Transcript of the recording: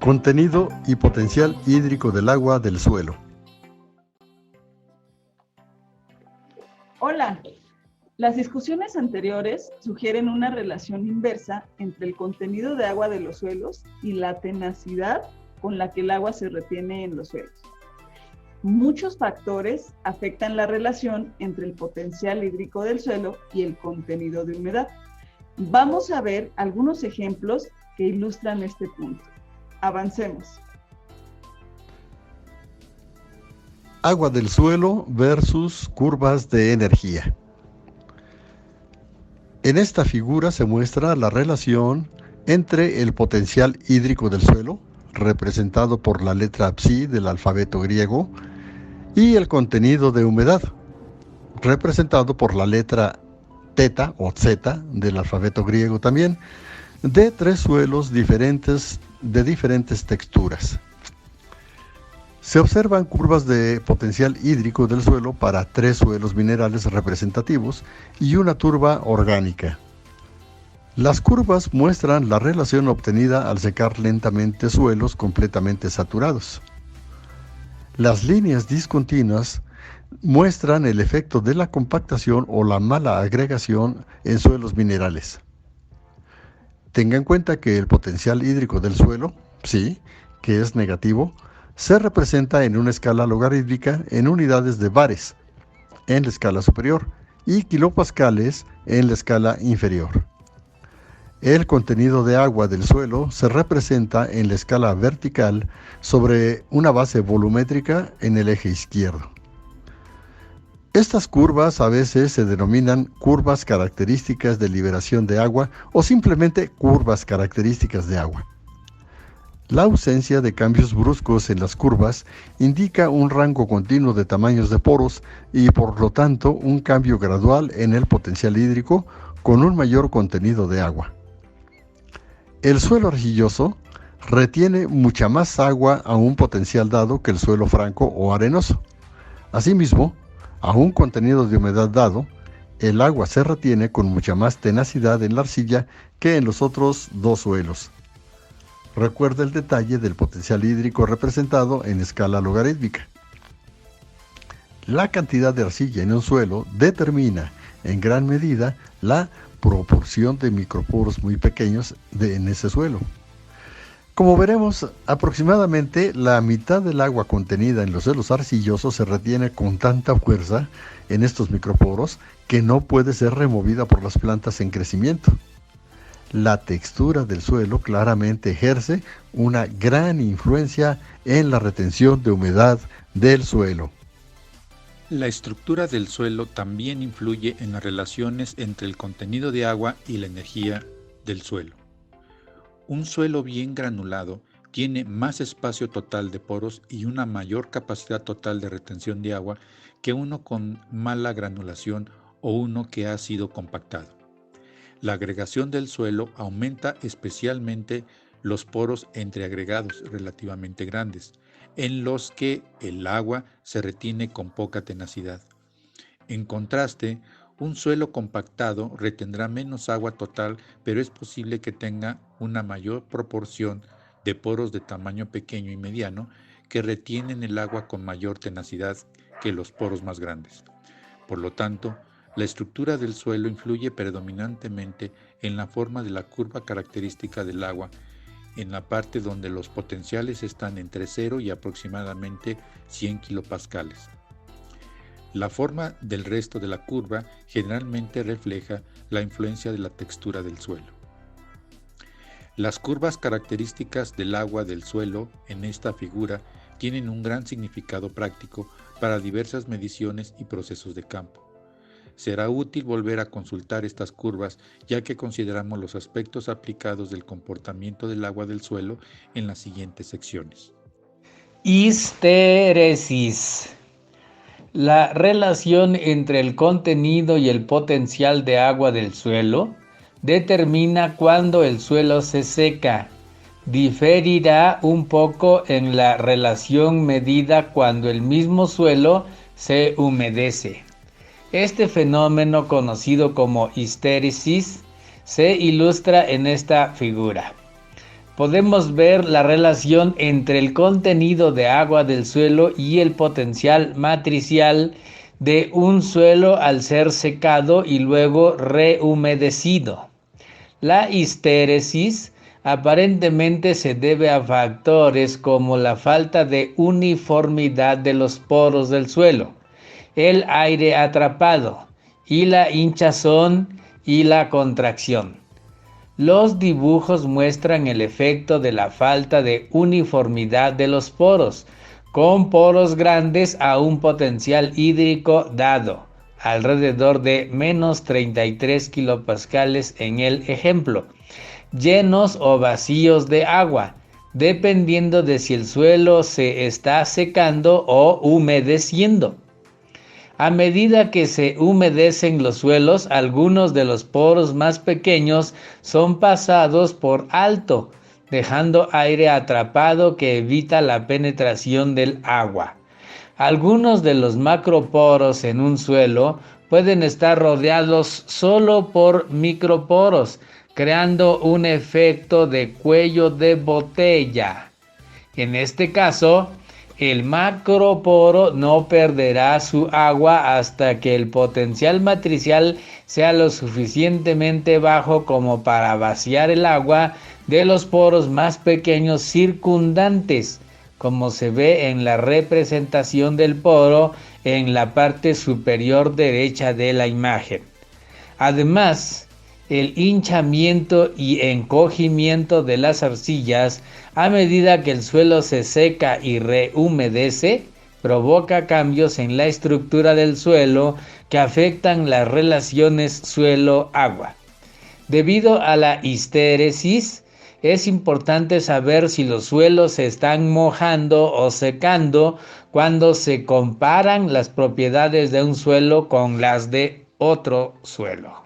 Contenido y potencial hídrico del agua del suelo. Hola. Las discusiones anteriores sugieren una relación inversa entre el contenido de agua de los suelos y la tenacidad con la que el agua se retiene en los suelos. Muchos factores afectan la relación entre el potencial hídrico del suelo y el contenido de humedad. Vamos a ver algunos ejemplos que ilustran este punto. Avancemos. Agua del suelo versus curvas de energía. En esta figura se muestra la relación entre el potencial hídrico del suelo, representado por la letra psi del alfabeto griego, y el contenido de humedad, representado por la letra teta o zeta del alfabeto griego también, de tres suelos diferentes de diferentes texturas. Se observan curvas de potencial hídrico del suelo para tres suelos minerales representativos y una turba orgánica. Las curvas muestran la relación obtenida al secar lentamente suelos completamente saturados. Las líneas discontinuas muestran el efecto de la compactación o la mala agregación en suelos minerales. Tenga en cuenta que el potencial hídrico del suelo, psi, que es negativo, se representa en una escala logarítmica en unidades de bares en la escala superior y kilopascales en la escala inferior. El contenido de agua del suelo se representa en la escala vertical sobre una base volumétrica en el eje izquierdo. Estas curvas a veces se denominan curvas características de liberación de agua o simplemente curvas características de agua. La ausencia de cambios bruscos en las curvas indica un rango continuo de tamaños de poros y por lo tanto un cambio gradual en el potencial hídrico con un mayor contenido de agua. El suelo arcilloso retiene mucha más agua a un potencial dado que el suelo franco o arenoso. Asimismo, a un contenido de humedad dado, el agua se retiene con mucha más tenacidad en la arcilla que en los otros dos suelos. Recuerda el detalle del potencial hídrico representado en escala logarítmica. La cantidad de arcilla en un suelo determina en gran medida la proporción de microporos muy pequeños en ese suelo. Como veremos, aproximadamente la mitad del agua contenida en los suelos arcillosos se retiene con tanta fuerza en estos microporos que no puede ser removida por las plantas en crecimiento. La textura del suelo claramente ejerce una gran influencia en la retención de humedad del suelo. La estructura del suelo también influye en las relaciones entre el contenido de agua y la energía del suelo. Un suelo bien granulado tiene más espacio total de poros y una mayor capacidad total de retención de agua que uno con mala granulación o uno que ha sido compactado. La agregación del suelo aumenta especialmente los poros entre agregados relativamente grandes, en los que el agua se retiene con poca tenacidad. En contraste, un suelo compactado retendrá menos agua total, pero es posible que tenga una mayor proporción de poros de tamaño pequeño y mediano que retienen el agua con mayor tenacidad que los poros más grandes. Por lo tanto, la estructura del suelo influye predominantemente en la forma de la curva característica del agua, en la parte donde los potenciales están entre 0 y aproximadamente 100 kilopascales. La forma del resto de la curva generalmente refleja la influencia de la textura del suelo. Las curvas características del agua del suelo en esta figura tienen un gran significado práctico para diversas mediciones y procesos de campo. Será útil volver a consultar estas curvas ya que consideramos los aspectos aplicados del comportamiento del agua del suelo en las siguientes secciones. Histéresis. La relación entre el contenido y el potencial de agua del suelo determina cuándo el suelo se seca. Diferirá un poco en la relación medida cuando el mismo suelo se humedece. Este fenómeno, conocido como histéresis, se ilustra en esta figura. podemos ver la relación entre el contenido de agua del suelo y el potencial matricial de un suelo al ser secado y luego rehumedecido. La histéresis aparentemente se debe a factores como la falta de uniformidad de los poros del suelo, el aire atrapado y la hinchazón y la contracción. Los dibujos muestran el efecto de la falta de uniformidad de los poros, con poros grandes a un potencial hídrico dado, alrededor de menos 33 kilopascales en el ejemplo, llenos o vacíos de agua, dependiendo de si el suelo se está secando o humedeciendo. A medida que se humedecen los suelos, algunos de los poros más pequeños son pasados por alto, dejando aire atrapado que evita la penetración del agua. Algunos de los macroporos en un suelo pueden estar rodeados solo por microporos, creando un efecto de cuello de botella. En este caso, el macroporo no perderá su agua hasta que el potencial matricial sea lo suficientemente bajo como para vaciar el agua de los poros más pequeños circundantes, como se ve en la representación del poro en la parte superior derecha de la imagen. Además, el hinchamiento y encogimiento de las arcillas a medida que el suelo se seca y rehumedece provoca cambios en la estructura del suelo que afectan las relaciones suelo-agua. Debido a la histéresis, es importante saber si los suelos se están mojando o secando cuando se comparan las propiedades de un suelo con las de otro suelo.